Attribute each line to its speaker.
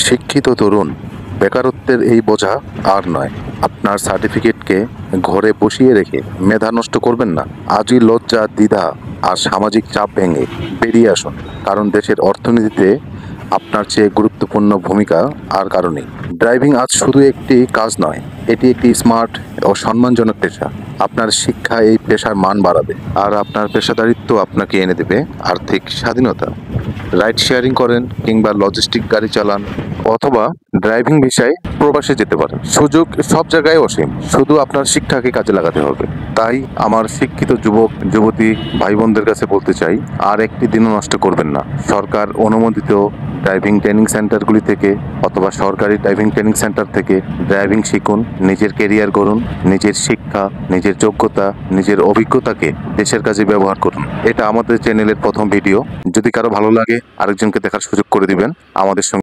Speaker 1: শিক্ষিত তরুণ, বেকারত্বের এই বোঝা আর নয়। আপনার সার্টিফিকেটকে ঘরে বসিয়ে রেখে মেধা নষ্ট করবেন না। আজই লজ্জা, দ্বিধা আর সামাজিক চাপ ভেঙে বেরিয়ে আসুন, কারণ দেশের অর্থনীতিতে আপনার চেয়ে গুরুত্বপূর্ণ ভূমিকা আর কারো নেই। ড্রাইভিং আজ শুধু একটি কাজ নয়, এটি একটি স্মার্ট ও সম্মানজনক পেশা। আপনার শিক্ষা এই পেশার মান বাড়াবে, আর আপনার পেশাদারিত্ব আপনাকে এনে দেবে আর্থিক স্বাধীনতা। রাইড শেয়ারিং করেন কিংবা লজিস্টিক গাড়ি চালান, অথবা ড্রাইভিং ভিসায় প্রবাসে যেতে পারেন। সুযোগ সব জায়গায় অসীম, শুধু আপনার শিক্ষাকে কাজে লাগাতে হবে। তাই আমার শিক্ষিত যুবক যুবতী ভাই বোনদের কাছে বলতে চাই, আর একটি দিনও নষ্ট করবেন না। সরকার অনুমোদিত ড্রাইভিং ট্রেনিং সেন্টারগুলি থেকে অথবা সরকারি ড্রাইভিং ট্রেনিং সেন্টার থেকে ড্রাইভিং শিখুন, নিজের কেরিয়ার গড়ুন, নিজের শিক্ষা, নিজের যোগ্যতা, নিজের অভিজ্ঞতাকে দেশের কাজে ব্যবহার করুন। এটা আমাদের চ্যানেলের প্রথম ভিডিও। যদি কারো ভালো লাগে, আরেকজনকে দেখার সুযোগ করে দিবেন। আমাদের সঙ্গে